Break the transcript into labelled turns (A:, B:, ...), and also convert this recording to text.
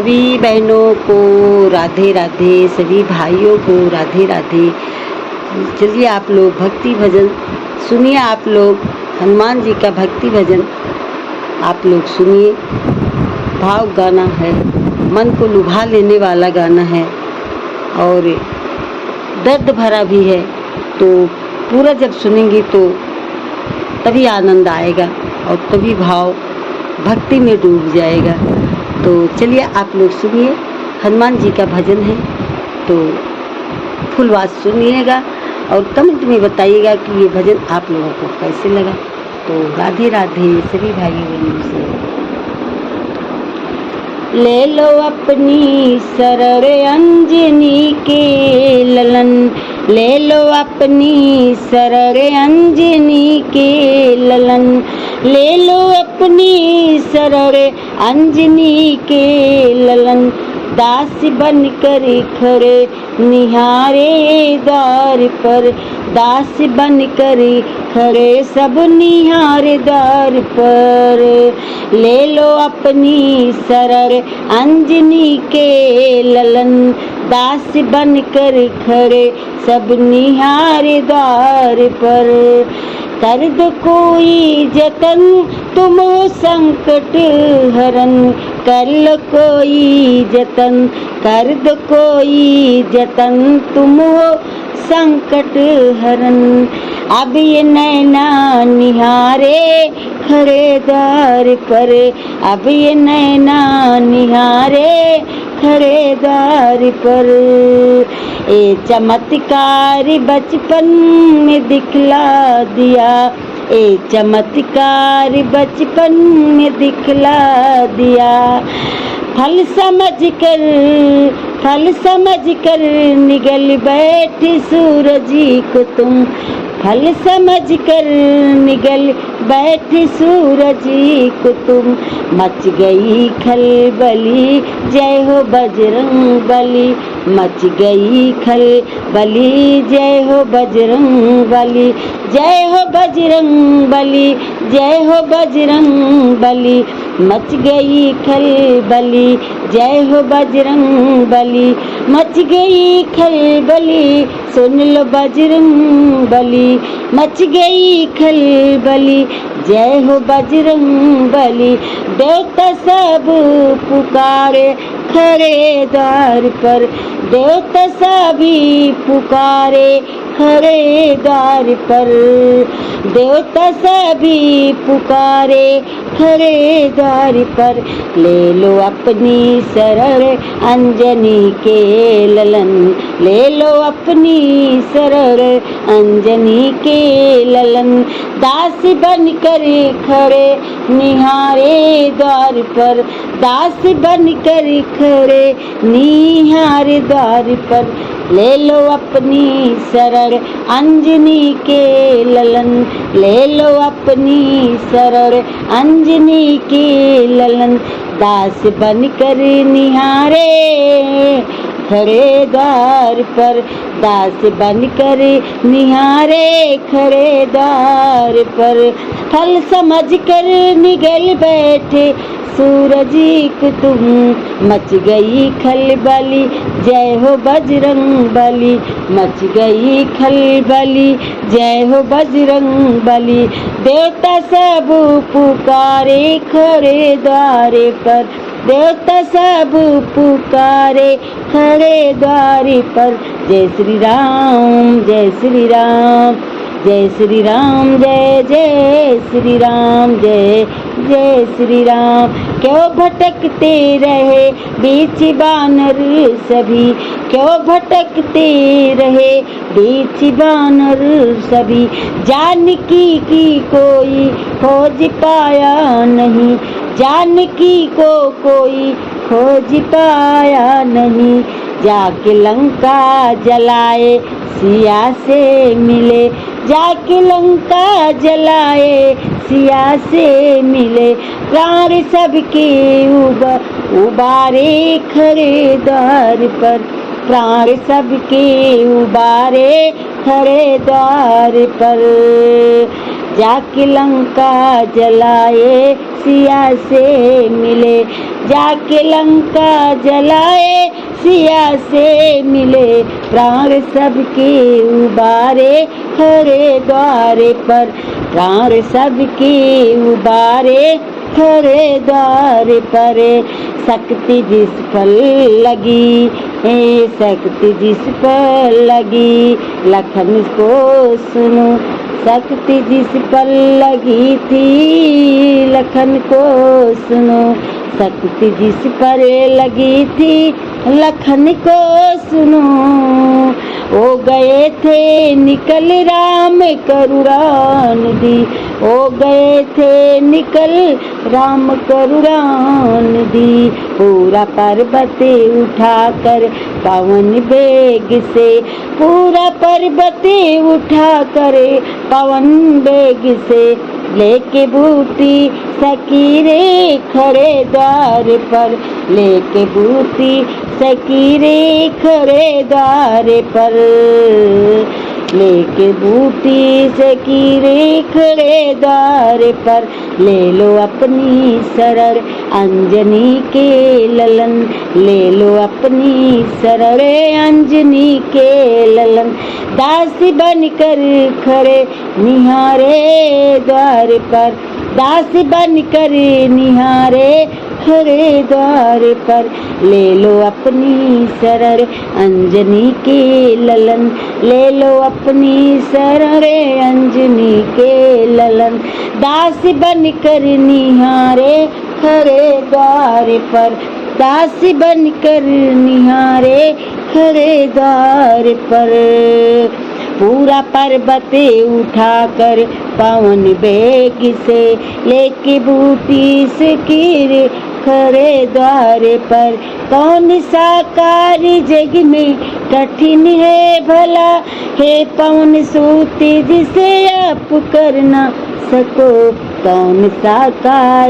A: सभी बहनों को राधे राधे, सभी भाइयों को राधे राधे। चलिए आप लोग भक्ति भजन सुनिए। आप लोग हनुमान जी का भक्ति भजन आप लोग सुनिए। भाव गाना है, मन को लुभा लेने वाला गाना है और दर्द भरा भी है। तो पूरा जब सुनेंगे तो तभी आनंद आएगा और तभी भाव भक्ति में डूब जाएगा। तो चलिए आप लोग सुनिए। हनुमान जी का भजन है तो फुल बात सुनिएगा और कमेंट में बताइएगा कि ये भजन आप लोगों को कैसे लगा। तो राधे राधे सभी भाइयों बहनों से। ले लो अपनी शरण अंजनी के ललन, ले लो अपनी शरण अंजनी के ललन, ले लो अपनी शरण अंजनी के ललन। दास बन कर खड़े निहारे द्वार पर, दास बन कर खड़े सब निहारे द्वार पर। ले लो अपनी शरण अंजनी के ललन, दास बन कर खड़े सब निहारे द्वार पर। कर दो कोई जतन तुम संकट हरन, कर लो कोई जतन, कर दो कोई जतन तुम संकट हरन। अब ये नैना निहारे खड़े द्वार पर, अब ये नैना निहारे खड़े द्वार पर। ए चमत्कार बचपन में दिखला दिया, ए चमत्कार बचपन में दिखला दिया। फल समझ कर निगल बैठे सूरज को तुम, फल समझ कर निगल बैठे सूरज को तुम। मच गई खलबली जय हो बजरंग बली, मच गई खलबली जय हो बजरंग बली, जय हो बजरंग बली, जय हो बजरंग बली। मच गई खलबली जय हो बजरंग बली, मच गई खलबली सुन लो बजरंग बली। मच गई खलबली जय हो बजरंग बली। देवता सब पुकारे खड़े द्वार पर, देवता सभी पुकारे खड़े द्वार पर, देवता सभी पुकारे खड़े द्वार पर। ले लो अपनी शरण अंजनी के ललन, ले लो अपनी शरण अंजनी के ललन। दास बन कर खड़े निहारे द्वार पर, दास बन कर खड़े निहारे द्वार पर। ले लो अपनी शरण अंजनी के ललन, ले लो अपनी शरण अंजनी के ललन। दास बन कर निहारे खड़े द्वार पर, दास बन कर निहारे खड़े द्वार पर। फल समझ कर निगल बैठे सूरज को तुम, मच गई खलबली जय हो बजरंग बली, मच गई खलबली जय हो बजरंग बली। देवता सब पुकारे खड़े द्वारे पर, देवता सब पुकारे खड़े द्वारे पर। जय श्री राम जय श्री राम, जय श्री राम जय जय श्री राम, जय जय श्री राम। क्यों भटकते रहे बीच बानर सभी, क्यों भटकते रहे बीच बानर सभी। जानकी की कोई खोज पाया नहीं, जानकी को कोई खोज पाया नहीं। जाके लंका जलाए सिया से मिले, जाके लंका जलाए सिया से मिले। प्राण सबके उबारे खड़े द्वार पर, प्राण सबके उबारे खड़े द्वार पर। जाके लंका जलाए सिया से मिले, जाके लंका जलाए सिया से मिले, प्राण सबके उबारे खरे द्वारे पर, प्राण सबके उबारे खरे द्वार पर। शक्ति जिस पर लगी, शक्ति जिस पर लगी, लखन को सुनो, शक्ति जिस पर लगी थी लखन को सुनो, शक्ति जिस पर लगी थी लखन को सुनो। ओ गए थे निकल राम करुणा निधि, ओ गए थे निकल राम करुणा निधि, पूरा पर्वत उठाकर पवन वेग से, पूरा पर्वत उठाकर पवन वेग से, लेके बूटी सकीरे खड़े द्वार पर, लेके बूटी सकीरे खड़े द्वार पर, लेके बूटी सकीरे खड़े द्वार पर। ले लो अपनी शरण अंजनी के ललन, ले लो अपनी शरण अंजनी के ललन, दासी बनकर खड़े निहारे द्वार पर, दासी बनकर निहारे खड़े द्वार पर। ले लो अपनी शरण अंजनी के ललन, ले लो अपनी शरण अंजनी के ललन, दासी बनकर निहारे खड़े द्वार पर, दासी बनकर निहारे खड़े द्वार पर। पूरा पर्वत उठाकर पवन वेग से, लेके बूटी सकीरे खड़े द्वार पर। कौन सा कार्य जग में कठिन है भला, हे पवन सूत जिसे आप कर ना सको, कौन सा कार्य